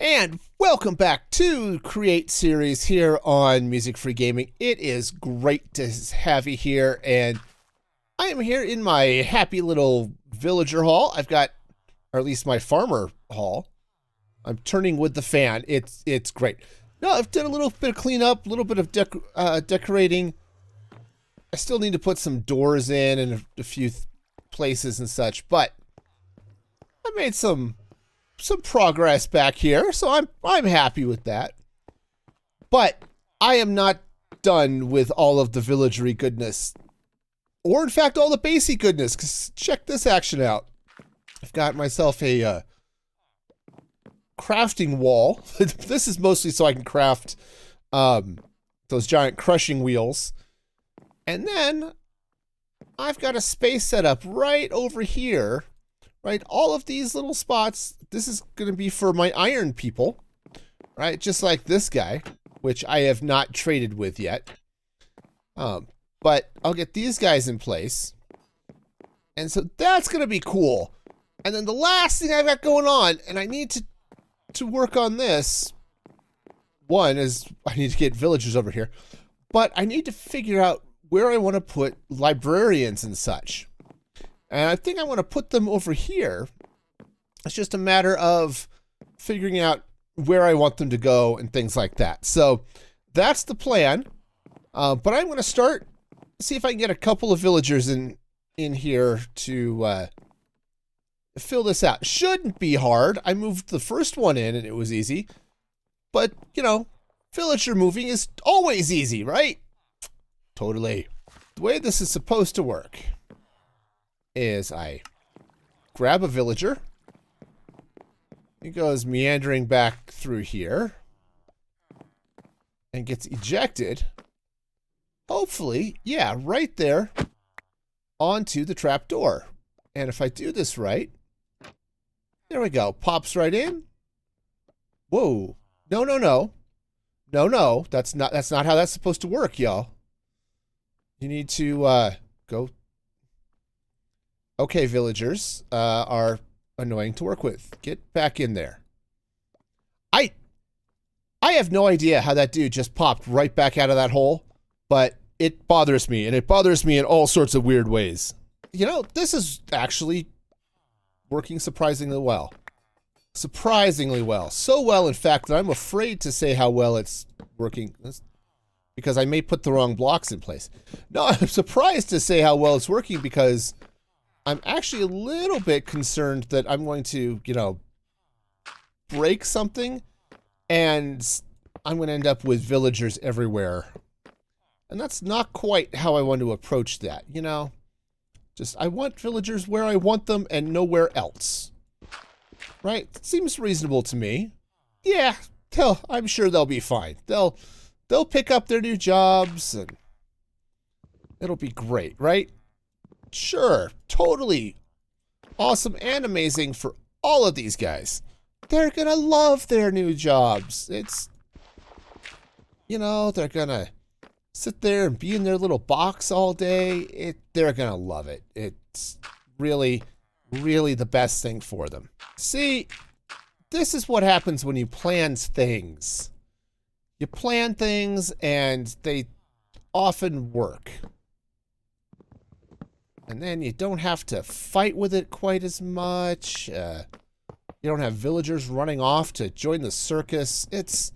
And welcome back to Create Series here on Music Free Gaming. It is great to have you here, and I am here in my happy little villager hall. I've got, or at least my farmer hall. I'm turning with the fan. It's great. No, I've done a little bit of cleanup, a little bit of decorating. I still need to put some doors in and a few places and such, but I made some progress back here, so I'm happy with that. But I am not done with all of the villagery goodness, or in fact all the basic goodness, because check this action out. I've got myself a crafting wall. This is mostly so I can craft those giant crushing wheels. And then I've got a space set up right over here. Right, all of these little spots, this is going to be for my iron people, right? Just like this guy, which I have not traded with yet. But I'll get these guys in place. And so that's going to be cool. And then the last thing I've got going on, and I need to work on this. One is I need to get villagers over here. But I need to figure out where I want to put librarians and such. And I think I want to put them over here. It's just a matter of figuring out where I want them to go and things like that. So that's the plan. But I'm going to start, see if I can get a couple of villagers in here to fill this out. Shouldn't be hard. I moved the first one in and it was easy. But, you know, villager moving is always easy, right? Totally. The way this is supposed to work is I grab a villager. He goes meandering back through here and gets ejected. Hopefully, yeah, right there onto the trap door. And if I do this right, there we go. Pops right in. Whoa. No, no, no. No, no. That's not how that's supposed to work, y'all. You need to go. Okay, villagers are annoying to work with. Get back in there. I have no idea how that dude just popped right back out of that hole, but it bothers me, and it bothers me in all sorts of weird ways. You know, this is actually working surprisingly well. Surprisingly well. So well, in fact, that I'm afraid to say how well it's working, because I may put the wrong blocks in place. No, I'm surprised to say how well it's working because I'm actually a little bit concerned that I'm going to, you know, break something and I'm going to end up with villagers everywhere. And that's not quite how I want to approach that, you know? Just, I want villagers where I want them and nowhere else. Right? Seems reasonable to me. Yeah, I'm sure they'll be fine. They'll pick up their new jobs and it'll be great, right? Sure, totally awesome and amazing for all of these guys. They're gonna love their new jobs. It's, you know, they're gonna sit there and be in their little box all day. They're gonna love it. It's really, really the best thing for them. See, this is what happens when you plan things. You plan things and they often work. And then you don't have to fight with it quite as much. You don't have villagers running off to join the circus. It's,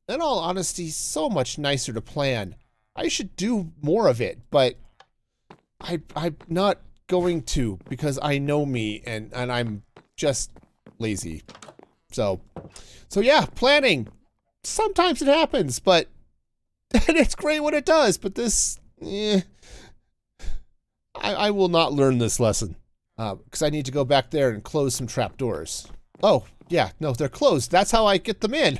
in all honesty, so much nicer to plan. I should do more of it, but I'm not going to because I know me and I'm just lazy. So yeah, planning. Sometimes it happens, but and it's great when it does. But this, I will not learn this lesson because I need to go back there and close some trapdoors. Oh, yeah, no, they're closed. That's how I get them in.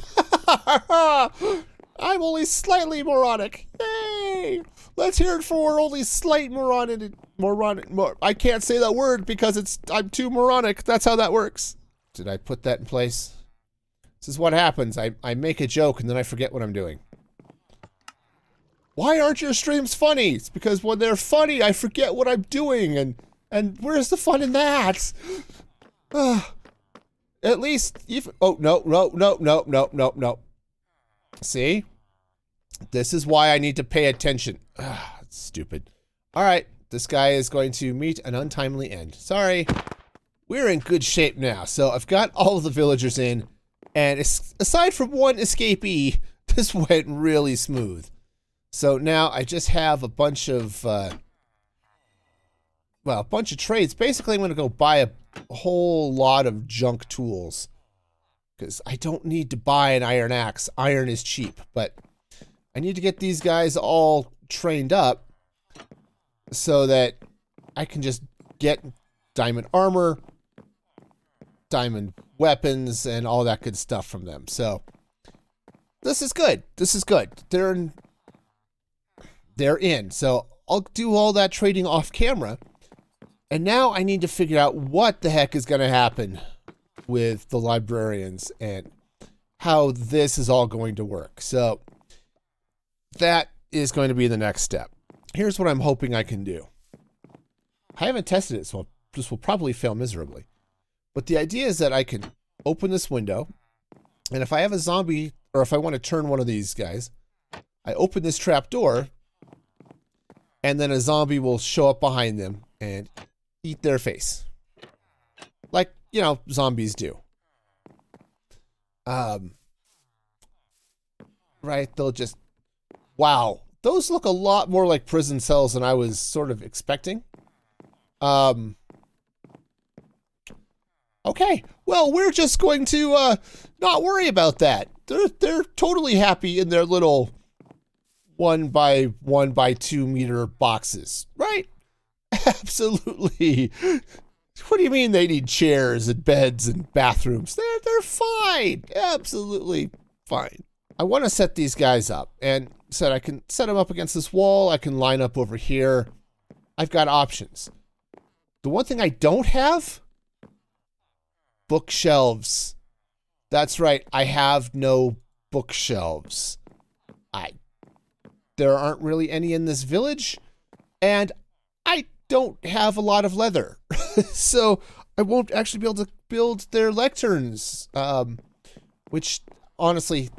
I'm only slightly moronic. Yay! Let's hear it for only slight moronic. I can't say that word because I'm too moronic. That's how that works. Did I put that in place? This is what happens. I make a joke and then I forget what I'm doing. Why aren't your streams funny? It's because when they're funny, I forget what I'm doing, and where's the fun in that? At least, if, oh, no, no, no, no, no, no, no. See? This is why I need to pay attention. Ah, stupid. All right, this guy is going to meet an untimely end. Sorry. We're in good shape now. So I've got all of the villagers in, and aside from one escapee, this went really smooth. So now I just have a bunch of, well, a bunch of trades. Basically, I'm going to go buy a whole lot of junk tools because I don't need to buy an iron axe. Iron is cheap, but I need to get these guys all trained up so that I can just get diamond armor, diamond weapons, and all that good stuff from them. So this is good. This is good. They're in. So I'll do all that trading off camera. And now I need to figure out what the heck is going to happen with the librarians and how this is all going to work. So that is going to be the next step. Here's what I'm hoping I can do. I haven't tested it, so this will probably fail miserably. But the idea is that I can open this window, and if I have a zombie, or if I want to turn one of these guys, I open this trap door, and then a zombie will show up behind them and eat their face. Like, you know, zombies do. Right, they'll just... Wow, those look a lot more like prison cells than I was sort of expecting. Okay, well, we're just going to not worry about that. They're totally happy in their little 1 by 1 by 2 meter boxes, right? Absolutely. What do you mean they need chairs and beds and bathrooms? They're fine. Absolutely fine. I want to set these guys up, and said I can set them up against this wall. I can line up over here. I've got options. The one thing I don't have, bookshelves. That's right. I have no bookshelves. There aren't really any in this village, and I don't have a lot of leather. So I won't actually be able to build their lecterns, which honestly,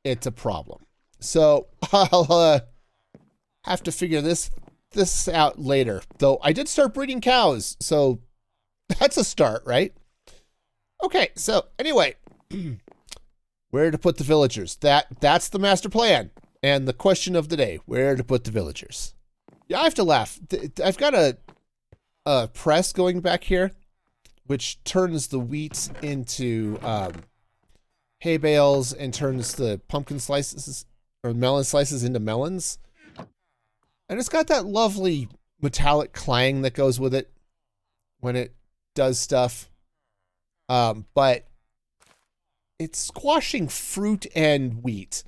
it's a problem. So I'll have to figure this out later. Though I did start breeding cows, so that's a start, right? Okay, so anyway, where to put the villagers? That's the master plan. And the question of the day, where to put the villagers? Yeah, I have to laugh. I've got a press going back here, which turns the wheat into hay bales and turns the pumpkin slices or melon slices into melons. And it's got that lovely metallic clang that goes with it when it does stuff. But it's squashing fruit and wheat.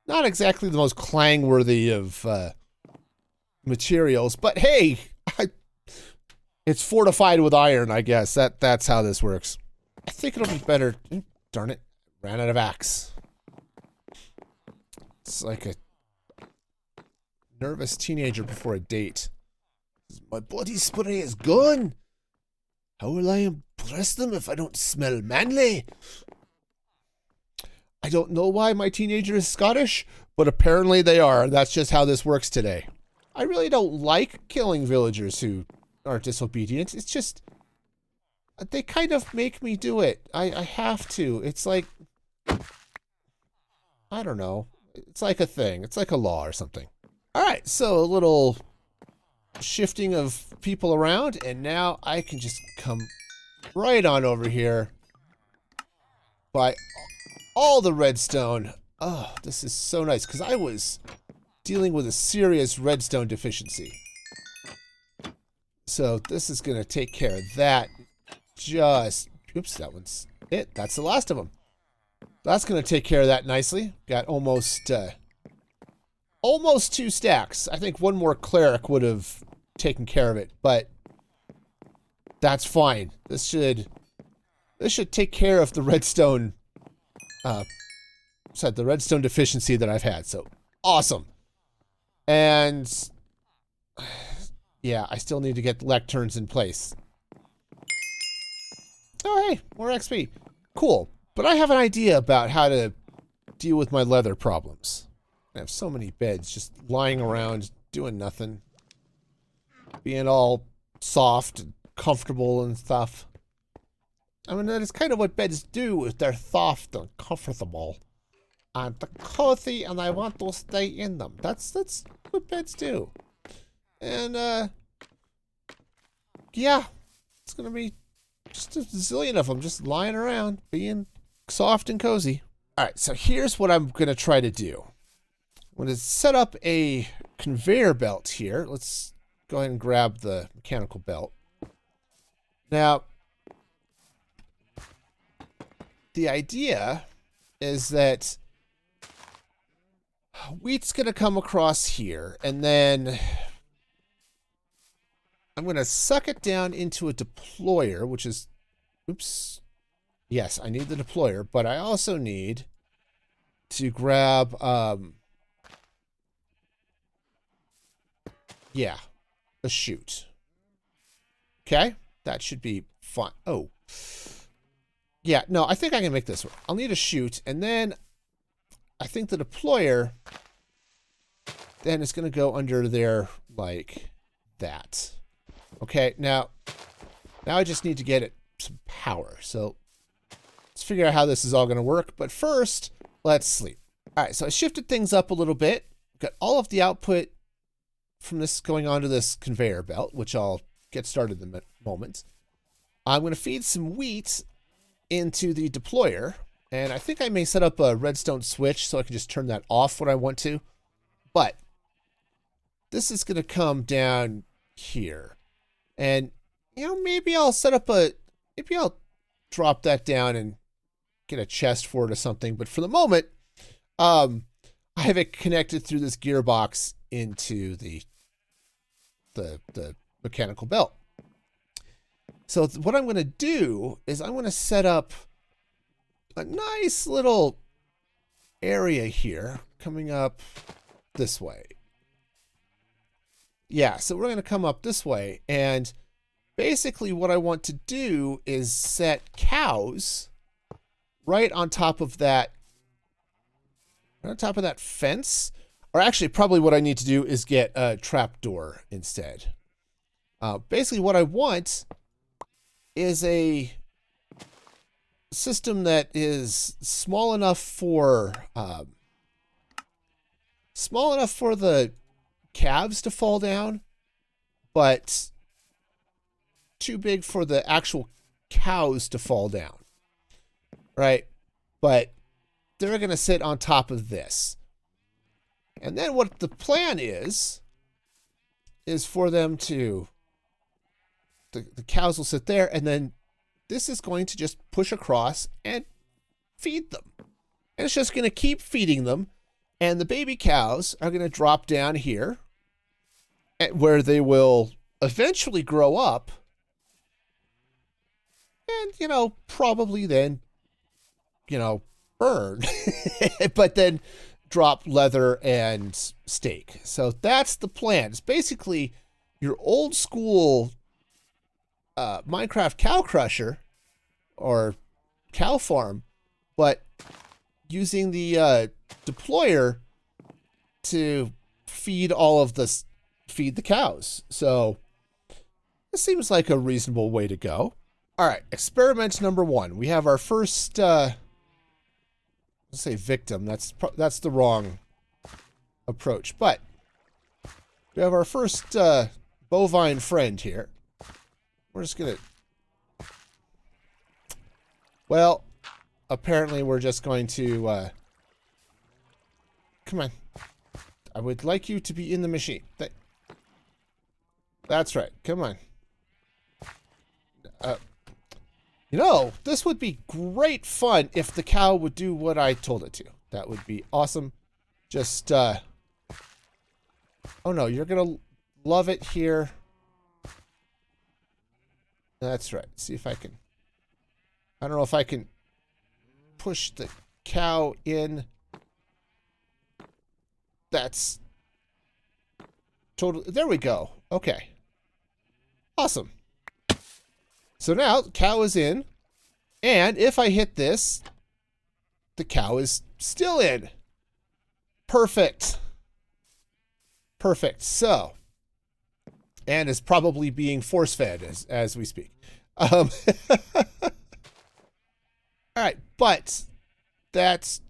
Not exactly the most clang-worthy of materials, but hey, it's fortified with iron, I guess. That's how this works. I think it'll be better. Darn it. Ran out of axe. It's like a nervous teenager before a date. My body spray is gone. How will I impress them if I don't smell manly? I don't know why my teenager is Scottish, but apparently they are. That's just how this works today. I really don't like killing villagers who are disobedient. It's just, they kind of make me do it. I have to. It's like, I don't know. It's like a thing. It's like a law or something. All right, so a little shifting of people around, and now I can just come right on over here by all the redstone. Oh, this is so nice, because I was dealing with a serious redstone deficiency. So this is going to take care of that. Just, oops, that one's it. That's the last of them. That's going to take care of that nicely. Got almost 2 stacks. I think one more cleric would have taken care of it, but that's fine. This should take care of the redstone, the redstone deficiency that I've had. So awesome. And yeah, I still need to get lecterns in place. Oh, hey, more XP. Cool. But I have an idea about how to deal with my leather problems. I have so many beds just lying around doing nothing. Being all soft and comfortable and stuff. I mean, that is kind of what beds do, is they're soft and comfortable. And they're cozy, and I want to stay in them. That's what beds do. And, yeah. It's gonna be just a zillion of them just lying around, being soft and cozy. Alright, so here's what I'm gonna try to do. I'm gonna set up a conveyor belt here. Let's go ahead and grab the mechanical belt. Now, the idea is that wheat's going to come across here, and then I'm going to suck it down into a deployer, which is, oops, yes, I need the deployer, but I also need to grab, yeah, a chute. Okay, that should be fun. Oh, yeah, no, I think I can make this work. I'll need a chute, and then I think the deployer then is going to go under there like that. Okay, now I just need to get it some power. So let's figure out how this is all going to work. But first, let's sleep. All right, so I shifted things up a little bit. Got all of the output from this going onto this conveyor belt, which I'll get started in a moment. I'm going to feed some wheat into the deployer, and I think I may set up a redstone switch so I can just turn that off when I want to. But this is going to come down here, and you know, maybe I'll set up maybe I'll drop that down and get a chest for it or something. But for the moment, I have it connected through this gearbox into the mechanical belt. So what I'm going to do is I'm going to set up a nice little area here coming up this way. Yeah, so we're going to come up this way, and basically what I want to do is set cows right on top of that fence. Or actually, probably what I need to do is get a trapdoor instead. Basically what I want is a system that is small enough for the calves to fall down, but too big for the actual cows to fall down, right? But they're going to sit on top of this. And then what the plan is for them to, the cows will sit there, and then this is going to just push across and feed them. And it's just going to keep feeding them. And the baby cows are going to drop down here, where they will eventually grow up. And, you know, probably then, you know, burn. But then drop leather and steak. So that's the plan. It's basically your old school Minecraft cow crusher or cow farm, but using the deployer to feed the cows. So this seems like a reasonable way to go. All right, experiment number 1. We have our first, let's say victim. That's the wrong approach, but we have our first bovine friend here. We're just gonna, well, apparently we're just going to, come on. I would like you to be in the machine. That's right. Come on. You know, this would be great fun if the cow would do what I told it to. That would be awesome. Just, oh no, you're gonna love it here. That's right. See if I can, I don't know if I can push the cow in. That's totally, there we go. Okay. Awesome. So now the cow is in, And if I hit this, the cow is still in. Perfect. Perfect. So, and is probably being force-fed as we speak. All right, but that's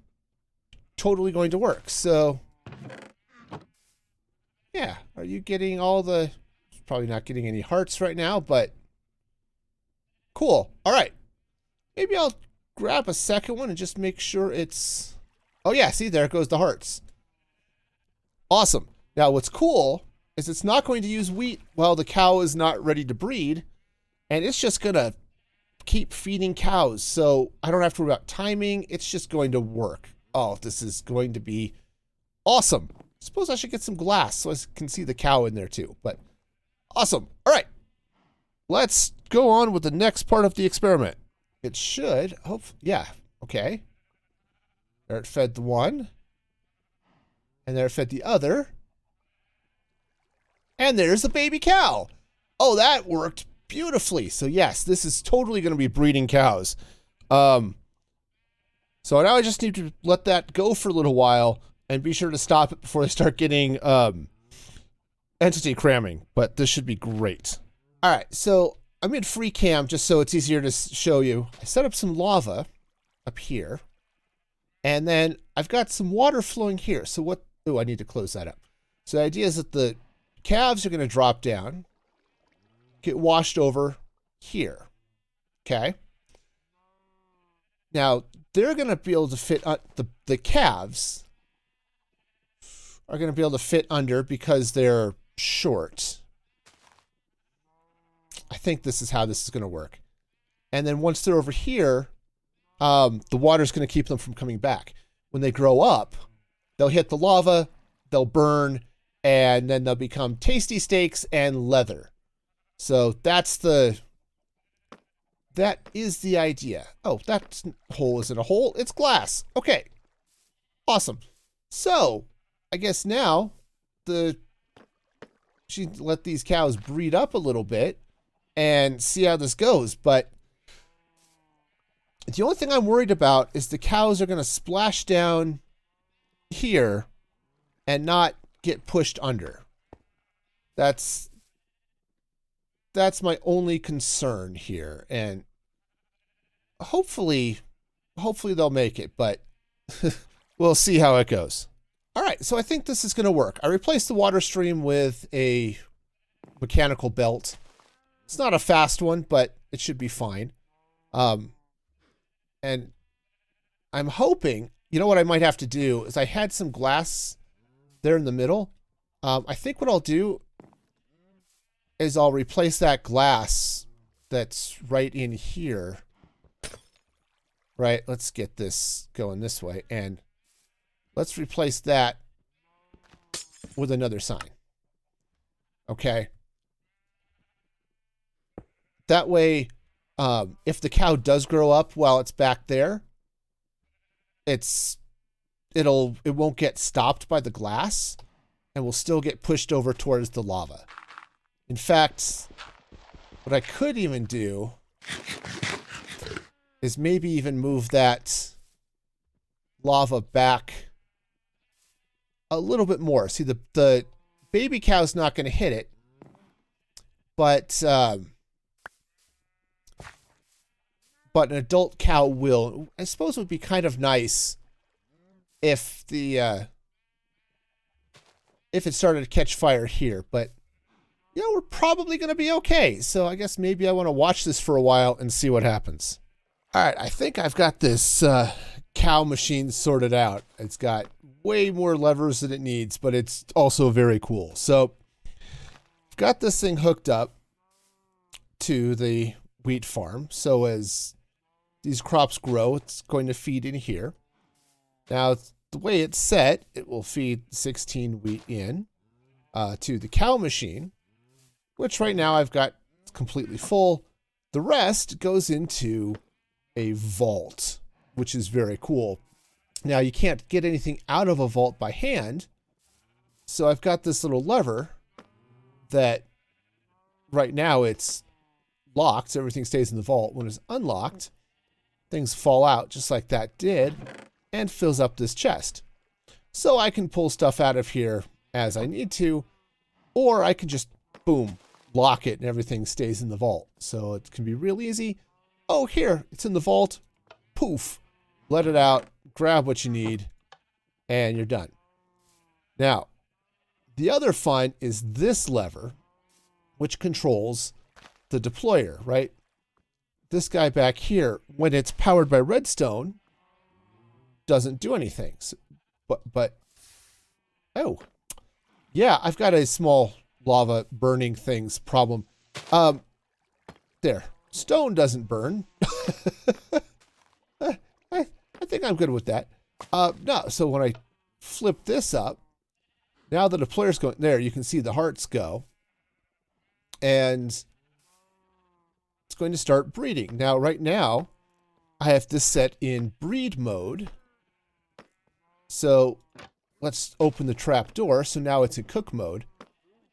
totally going to work. So, yeah, are you getting all the... Probably not getting any hearts right now, but cool. All right. Maybe I'll grab a second one and just make sure it's... Oh, yeah, see, there goes the hearts. Awesome. Now, what's cool is it's not going to use wheat while the cow is not ready to breed, and it's just going to keep feeding cows, so I don't have to worry about timing. It's just going to work. Oh, this is going to be awesome. Suppose I should get some glass so I can see the cow in there too, but awesome. All right. Let's go on with the next part of the experiment. It should, yeah, okay. There it fed the one. And there it fed the other. And there's the baby cow. Oh, that worked beautifully. So yes, this is totally going to be breeding cows. So now I just need to let that go for a little while and be sure to stop it before they start getting entity cramming. But this should be great. All right, so I'm in free cam just so it's easier to show you. I set up some lava up here. And then I've got some water flowing here. So what? Oh, I need to close that up. So the idea is that the calves are going to drop down, get washed over here. Okay. Now they're going to be able to fit, the calves are going to be able to fit under because they're short. I think this is how this is going to work. And then once they're over here, the water's going to keep them from coming back. When they grow up, they'll hit the lava, they'll burn, and then they'll become tasty steaks and leather. So that is the idea. Oh, that hole isn't a hole, it's glass. Okay, awesome. So I guess now she let these cows breed up a little bit and see how this goes. But the only thing I'm worried about is the cows are going to splash down here and not get pushed under. That's my only concern here. And hopefully they'll make it, but we'll see how it goes. All right, so I think this is going to work. I replaced the water stream with a mechanical belt. It's not a fast one, but it should be fine. And I'm hoping, you know what I might have to do is I had some glass there in the middle. I think what I'll do is I'll replace that glass that's right in here. Right, let's get this going this way. And let's replace that with another sign. Okay. That way, if the cow does grow up while it's back there, it won't get stopped by the glass and will still get pushed over towards the lava. In fact, what I could even do is maybe even move that lava back a little bit more. See, the baby cow's not going to hit it, but an adult cow will. I suppose it would be kind of nice if if it started to catch fire here, but you know, we're probably going to be okay. So I guess maybe I want to watch this for a while and see what happens. All right, I think I've got this cow machine sorted out. It's got way more levers than it needs, but it's also very cool. So I've got this thing hooked up to the wheat farm. So as these crops grow, it's going to feed in here. Now, the way it's set, it will feed 16 wheat in to the cow machine, which right now I've got completely full. The rest goes into a vault, which is very cool. Now, you can't get anything out of a vault by hand, so I've got this little lever that right now it's locked, so everything stays in the vault. When it's unlocked, things fall out just like that did and fills up this chest. So I can pull stuff out of here as I need to, or I can just, boom, lock it and everything stays in the vault. So it can be real easy. Oh, here, it's in the vault. Poof. Let it out, grab what you need, and you're done. Now, the other fun is this lever, which controls the deployer, right? This guy back here, when it's powered by redstone, doesn't do anything. So, but, oh, yeah, I've got a small lava burning things problem. There, stone doesn't burn. I think I'm good with that. No, so when I flip this up, now the deployer's going there. You can see the hearts go, and it's going to start breeding. Now, right now, I have this set in breed mode. So let's open the trap door. So now it's in cook mode.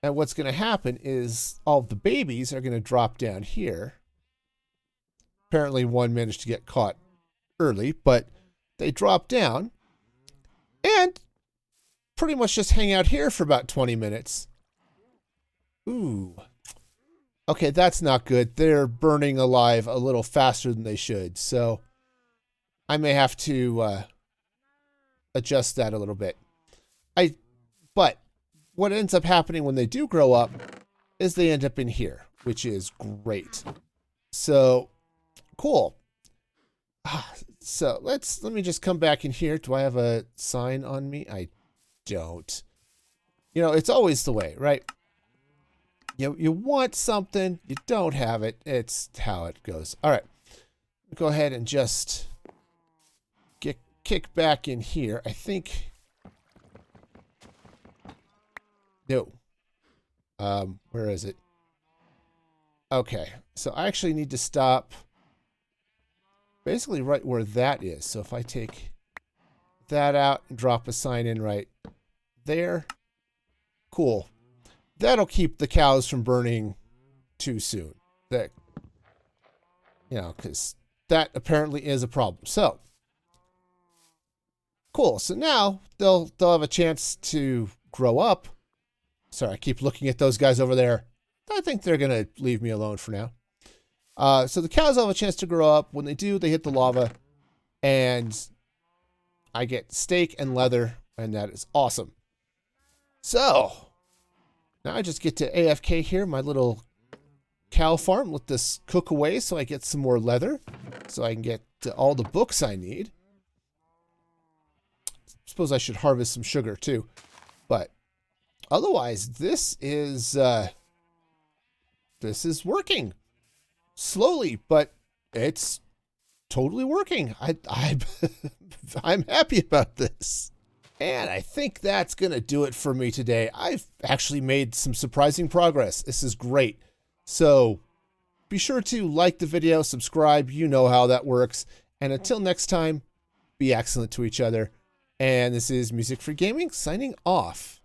And what's going to happen is all of the babies are going to drop down here. Apparently one managed to get caught early, but they drop down and pretty much just hang out here for about 20 minutes. Ooh. Okay, that's not good. They're burning alive a little faster than they should. So I may have to adjust that a little bit. But what ends up happening when they do grow up is they end up in here, which is great. So cool. So let me just come back in here. Do I have a sign on me? I don't. You know, it's always the way, right? You want something, you don't have it. It's how it goes. All right. Go ahead and just kick back in here. I think. No. Where is it? Okay. So I actually need to stop basically right where that is. So if I take that out and drop a sign in right there. Cool. That'll keep the cows from burning too soon. That, you know, because that apparently is a problem. So cool. So now they'll have a chance to grow up. Sorry, I keep looking at those guys over there. I think they're gonna leave me alone for now. So the cows will have a chance to grow up. When they do, they hit the lava, and I get steak and leather, and that is awesome. So now I just get to AFK here, my little cow farm. Let this cook away so I get some more leather, so I can get all the books I need. Suppose I should harvest some sugar too, but otherwise this is working slowly, but it's totally working. I'm happy about this. And I think that's going to do it for me today. I've actually made some surprising progress. This is great. So be sure to like the video, subscribe. You know how that works. And until next time, be excellent to each other. And this is Music for Gaming signing off.